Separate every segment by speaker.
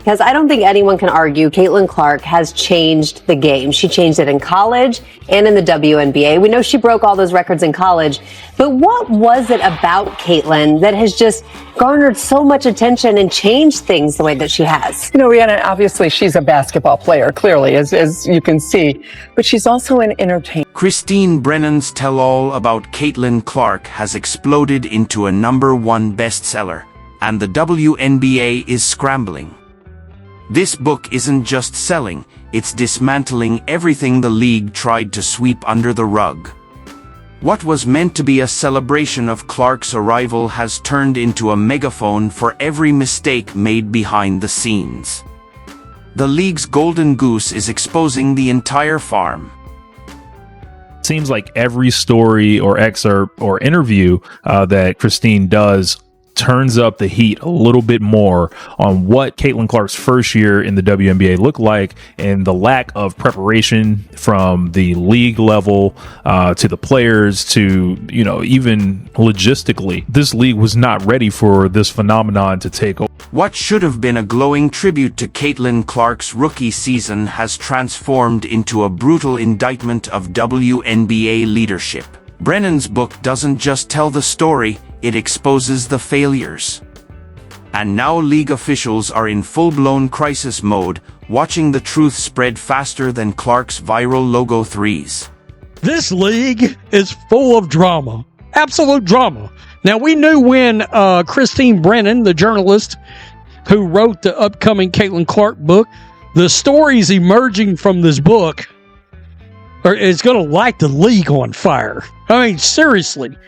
Speaker 1: because I don't think anyone can argue Caitlin Clark has changed the game. She changed it in college and in the WNBA. We know she broke all those records in college, but what was it about Caitlin that has just garnered so much attention and changed things the way that she has?
Speaker 2: You know, Rihanna, obviously she's a basketball player, clearly, as you can see, but she's also an entertainer.
Speaker 3: Christine Brennan's tell-all about Caitlin Clark has exploded into a #1 bestseller, and the WNBA is scrambling. This book isn't just selling, it's dismantling everything the league tried to sweep under the rug. What was meant to be a celebration of Clark's arrival has turned into a megaphone for every mistake made behind the scenes. The league's golden goose is exposing the entire farm.
Speaker 4: Seems like every story or excerpt or interview that Christine does turns up the heat a little bit more on what Caitlin Clark's first year in the WNBA looked like and the lack of preparation from the league level to the players to, you know, even logistically. This league was not ready for this phenomenon to take over.
Speaker 3: What should have been a glowing tribute to Caitlin Clark's rookie season has transformed into a brutal indictment of WNBA leadership. Brennan's book doesn't just tell the story, it exposes the failures. And now league officials are in full-blown crisis mode, watching the truth spread faster than Clark's viral logo threes.
Speaker 5: This league is full of drama. Absolute drama. Now, we knew when Christine Brennan, the journalist who wrote the upcoming Caitlin Clark book, the stories emerging from this book is going to light the league on fire. I mean, seriously.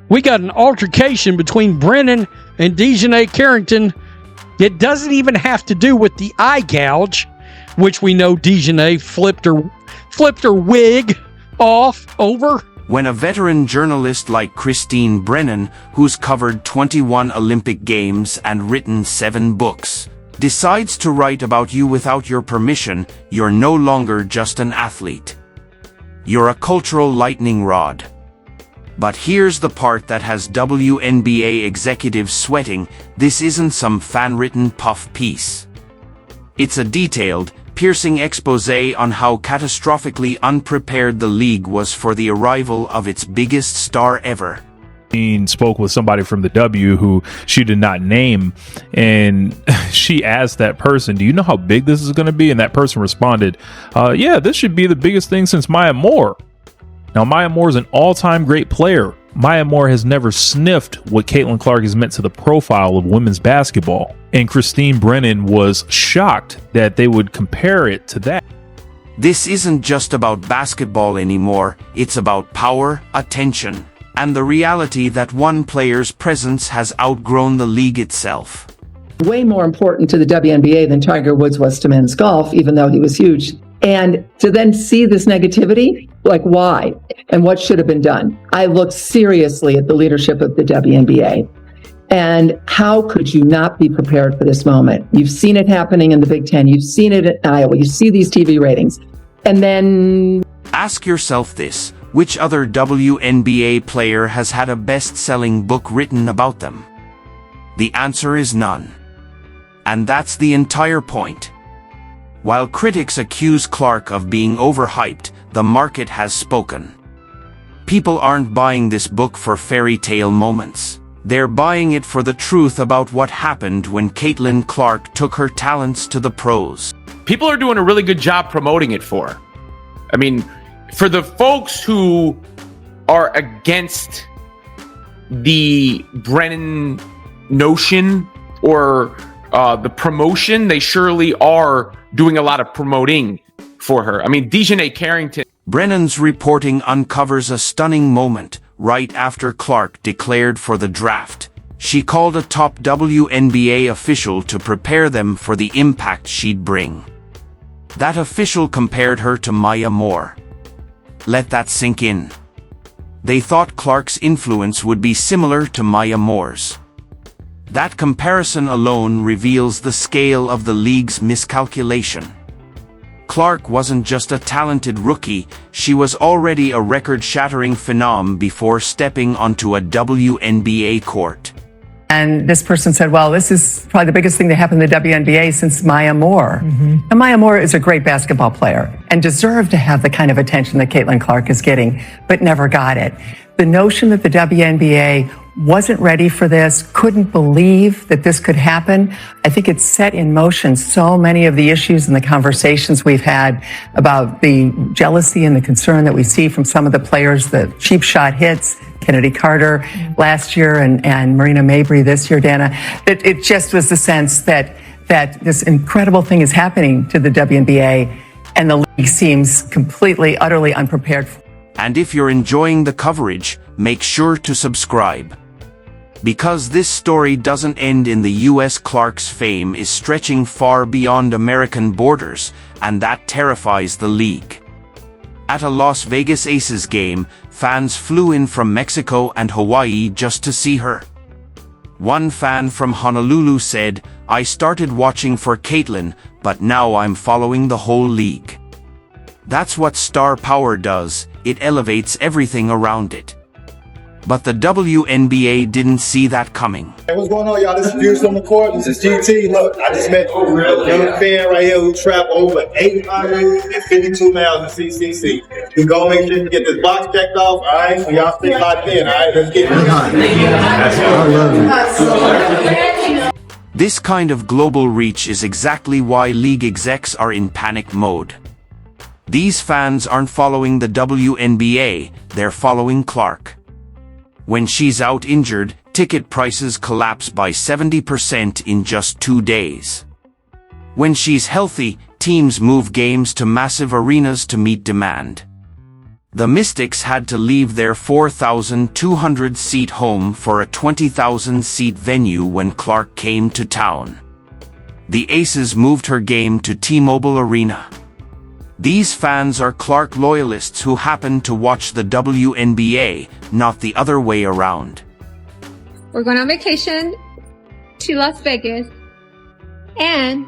Speaker 5: We got an altercation between Brennan and Dejanay Carrington. It doesn't even have to do with the eye gouge, which we know Dejanay flipped her wig off over.
Speaker 3: When a veteran journalist like Christine Brennan, who's covered 21 Olympic Games and written 7 books, decides to write about you without your permission, you're no longer just an athlete. You're a cultural lightning rod. But here's the part that has WNBA executives sweating. This isn't some fan-written puff piece. It's a detailed, piercing expose on how catastrophically unprepared the league was for the arrival of its biggest star ever.
Speaker 4: Spoke with somebody from the W who she did not name, and she asked that person, do you know how big this is going to be? And that person responded, yeah, this should be the biggest thing since Maya Moore. Now, Maya Moore is an all-time great player. Maya Moore has never sniffed what Caitlin Clark has meant to the profile of women's basketball. And Christine Brennan was shocked that they would compare it to that.
Speaker 3: This isn't just about basketball anymore. It's about power, attention, and the reality that one player's presence has outgrown the league itself.
Speaker 6: Way more important to the WNBA than Tiger Woods was to men's golf, even though he was huge. And to then see this negativity, like why? And what should have been done? I looked seriously at the leadership of the WNBA. And how could you not be prepared for this moment? You've seen it happening in the Big Ten. You've seen it at Iowa. You see these TV ratings. And then...
Speaker 3: Ask yourself this. Which other WNBA player has had a best-selling book written about them? The answer is none. And that's the entire point. While critics accuse Clark of being overhyped, the market has spoken. People aren't buying this book for fairy tale moments. They're buying it for the truth about what happened when Caitlin Clark took her talents to the pros.
Speaker 7: People are doing a really good job promoting it for her. I mean, for the folks who are against the Brennan notion or the promotion, they surely are doing a lot of promoting for her. I mean, Dejanay Carrington.
Speaker 3: Brennan's reporting uncovers a stunning moment right after Clark declared for the draft. She called a top WNBA official to prepare them for the impact she'd bring. That official compared her to Maya Moore. Let that sink in. They thought Clark's influence would be similar to Maya Moore's. That comparison alone reveals the scale of the league's miscalculation. Clark wasn't just a talented rookie, she was already a record-shattering phenom before stepping onto a WNBA court.
Speaker 2: And this person said, well, this is probably the biggest thing that happened in the WNBA since Maya Moore. And Maya Moore is a great basketball player and deserved to have the kind of attention that Caitlin Clark is getting, but never got it. The notion that the WNBA wasn't ready for this, couldn't believe that this could happen, I think it set in motion so many of the issues and the conversations we've had about the jealousy and the concern that we see from some of the players, the cheap shot hits, Kennedy Carter last year and Marina Mabry this year, Dana. That it just was the sense that this incredible thing is happening to the WNBA and the league seems completely, utterly unprepared for.
Speaker 3: And if you're enjoying the coverage, make sure to subscribe. Because this story doesn't end in the US, Clark's fame is stretching far beyond American borders, and that terrifies the league. At a Las Vegas Aces game, fans flew in from Mexico and Hawaii just to see her. One fan from Honolulu said, "I started watching for Caitlin, but now I'm following the whole league." That's what star power does, it elevates everything around it. But the WNBA didn't see that coming.
Speaker 8: Hey, what's going on, y'all? This is Views on the Court. This is GT. Look, I just met a young fan right here who trapped over 852 miles in CCC. You go make sure you get this box checked off, all right? So y'all stay locked in, all right? Let's get it.
Speaker 3: This kind of global reach is exactly why league execs are in panic mode. These fans aren't following the WNBA, they're following Clark. When she's out injured, ticket prices collapse by 70% in just 2 days. When she's healthy, teams move games to massive arenas to meet demand. The Mystics had to leave their 4,200-seat home for a 20,000-seat venue when Clark came to town. The Aces moved her game to T-Mobile Arena. These fans are Clark loyalists who happen to watch the WNBA, not the other way around.
Speaker 9: We're going on vacation to Las Vegas, and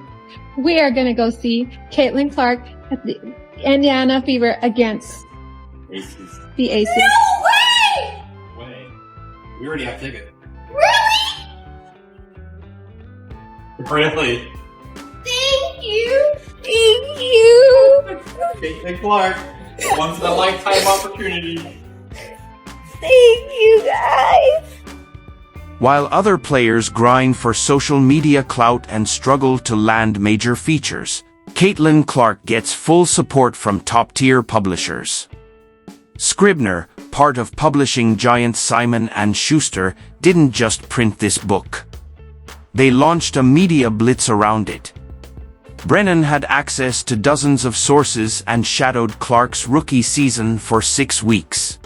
Speaker 9: we are going to go see Caitlin Clark at the Indiana Fever against the Aces.
Speaker 10: No way!
Speaker 11: Wait, we already have tickets.
Speaker 10: Really?
Speaker 11: Really?
Speaker 9: Thank you. Thank you.
Speaker 11: Caitlin Clark, once in a lifetime opportunity.
Speaker 9: Thank you, guys.
Speaker 3: While other players grind for social media clout and struggle to land major features, Caitlin Clark gets full support from top-tier publishers. Scribner, part of publishing giant Simon & Schuster, didn't just print this book. They launched a media blitz around it. Brennan had access to dozens of sources and shadowed Clark's rookie season for 6 weeks.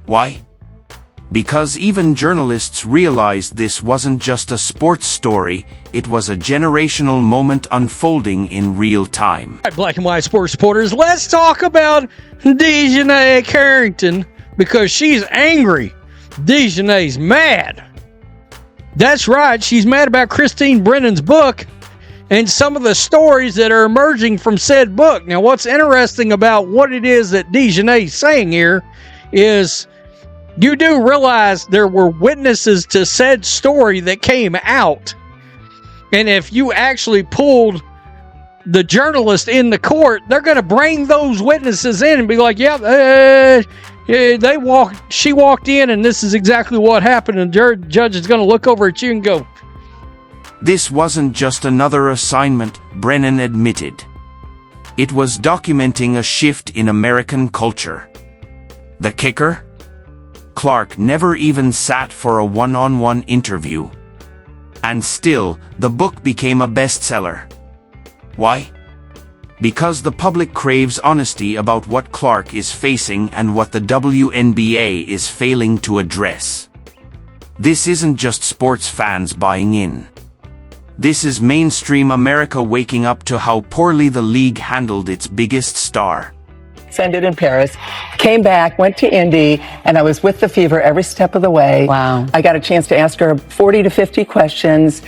Speaker 3: Why? Because even journalists realized this wasn't just a sports story, it was a generational moment unfolding in real time.
Speaker 5: All right, Black and White Sports supporters, let's talk about Dejanay Carrington because she's angry. Dejanay's mad. That's right, she's mad about Christine Brennan's book and some of the stories that are emerging from said book. Now, what's interesting about what it is that Dejanay's saying here is you do realize there were witnesses to said story that came out. And if you actually pulled the journalist in the court, they're going to bring those witnesses in and be like, she walked in and this is exactly what happened. And the judge is going to look over at you and go,
Speaker 3: This wasn't just another assignment, Brennan admitted. It was documenting a shift in American culture. The kicker? Clark never even sat for a one-on-one interview. And still, the book became a bestseller. Why? Because the public craves honesty about what Clark is facing and what the WNBA is failing to address. This isn't just sports fans buying in. This is mainstream America waking up to how poorly the league handled its biggest star.
Speaker 2: Ended in Paris, came back, went to Indy, and I was with the Fever every step of the way.
Speaker 1: Wow.
Speaker 2: I got a chance to ask her 40 to 50 questions.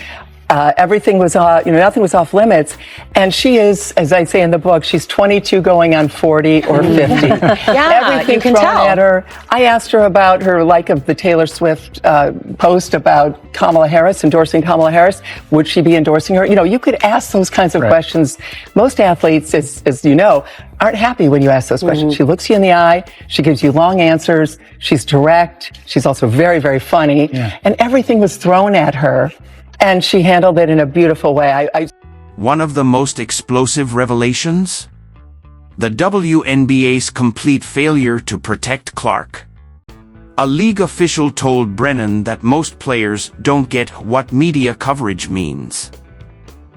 Speaker 2: Everything was, nothing was off limits. And she is, as I say in the book, she's 22 going on 40 or 50. Everything
Speaker 1: you can
Speaker 2: thrown
Speaker 1: tell.
Speaker 2: at her. I asked her about her like of the Taylor Swift post about Kamala Harris, endorsing Kamala Harris. Would she be endorsing her? You could ask those kinds of questions. Most athletes, as you know, aren't happy when you ask those questions. She looks you in the eye. She gives you long answers. She's direct. She's also very, very funny. And everything was thrown at her. And she handled it in a beautiful way.
Speaker 3: One of the most explosive revelations? The WNBA's complete failure to protect Clark. A league official told Brennan that most players don't get what media coverage means.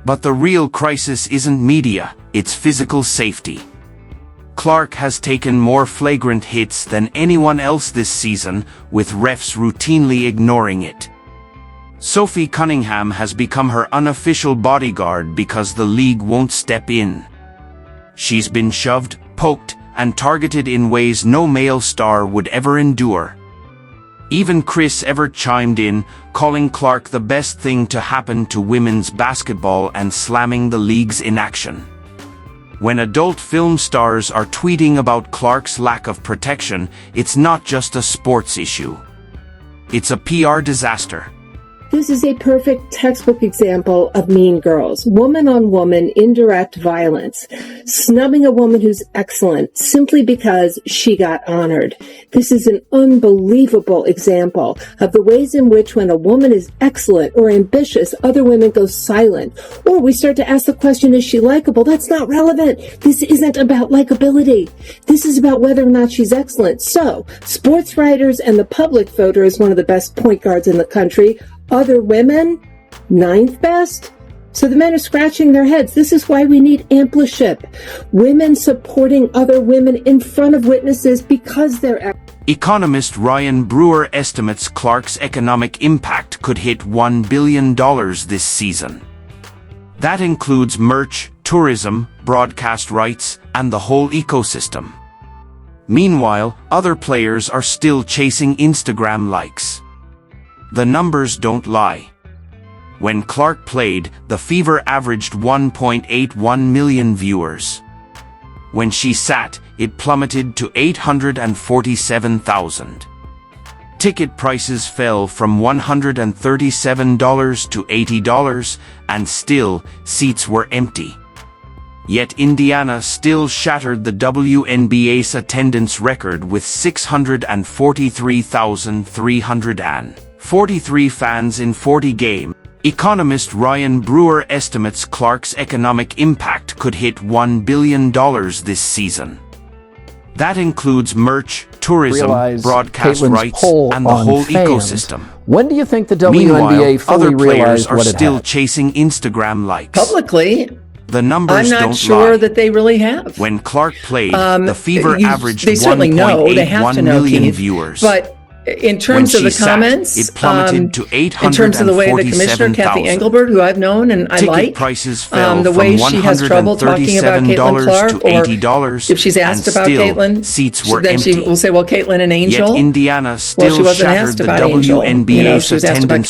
Speaker 3: But the real crisis isn't media, it's physical safety. Clark has taken more flagrant hits than anyone else this season, with refs routinely ignoring it. Sophie Cunningham has become her unofficial bodyguard because the league won't step in. She's been shoved, poked, and targeted in ways no male star would ever endure. Even Chris Evert chimed in, calling Clark the best thing to happen to women's basketball and slamming the league's inaction. When adult film stars are tweeting about Clark's lack of protection, it's not just a sports issue. It's a PR disaster.
Speaker 12: This is a perfect textbook example of Mean Girls. Woman-on-woman indirect violence. Snubbing a woman who's excellent simply because she got honored. This is an unbelievable example of the ways in which when a woman is excellent or ambitious, other women go silent. Or we start to ask the question, is she likable? That's not relevant. This isn't about likability. This is about whether or not she's excellent. So, sports writers and the public vote her as one of the best point guards in the country. Other women, 9th best. So the men are scratching their heads. This is why we need ampleship. Women supporting other women in front of witnesses because they're...
Speaker 3: Economist Ryan Brewer estimates Clark's economic impact could hit $1 billion this season. That includes merch, tourism, broadcast rights, and the whole ecosystem. Meanwhile, other players are still chasing Instagram likes. The numbers don't lie. When Clark played, the Fever averaged 1.81 million viewers. When she sat, it plummeted to 847,000. Ticket prices fell from $137 to $80, and still, seats were empty. Yet Indiana still shattered the WNBA's attendance record with 643,343 fans in 40 games. Economist Ryan Brewer estimates Clark's economic impact could hit $1 billion this season. That includes merch, tourism, broadcast rights, and the whole ecosystem.
Speaker 13: When do you think the WNBA
Speaker 3: Meanwhile,
Speaker 13: fully
Speaker 3: other players
Speaker 13: realized
Speaker 3: are
Speaker 13: what it
Speaker 3: still
Speaker 13: had?
Speaker 3: chasing Instagram likes.
Speaker 6: Publicly,
Speaker 3: The numbers
Speaker 6: I'm
Speaker 3: don't
Speaker 6: not sure
Speaker 3: lie.
Speaker 6: that they really have.
Speaker 3: When Clark played, the Fever averaged
Speaker 6: They certainly know. They have to
Speaker 3: 1.81
Speaker 6: know,
Speaker 3: million
Speaker 6: Keith.
Speaker 3: viewers.
Speaker 6: But in terms
Speaker 3: When
Speaker 6: of the
Speaker 3: she sat,
Speaker 6: comments,
Speaker 3: it plummeted to
Speaker 6: in terms of the way the commissioner, Kathy
Speaker 3: 847,000.
Speaker 6: Engelbert, who I've known and I
Speaker 3: Ticket
Speaker 6: like,
Speaker 3: prices fell
Speaker 6: the
Speaker 3: from
Speaker 6: way she has trouble talking about Caitlin Clark,
Speaker 3: to
Speaker 6: or
Speaker 3: $80,
Speaker 6: if she's asked
Speaker 3: and
Speaker 6: about
Speaker 3: still,
Speaker 6: Caitlin,
Speaker 3: seats were
Speaker 6: then
Speaker 3: empty.
Speaker 6: she will say, well, Caitlin and Angel.
Speaker 3: Yet Indiana
Speaker 6: Well,
Speaker 3: still
Speaker 6: she wasn't
Speaker 3: shattered
Speaker 6: asked
Speaker 3: the
Speaker 6: about Angel.
Speaker 3: WNBA's
Speaker 6: She was asked about
Speaker 3: attendance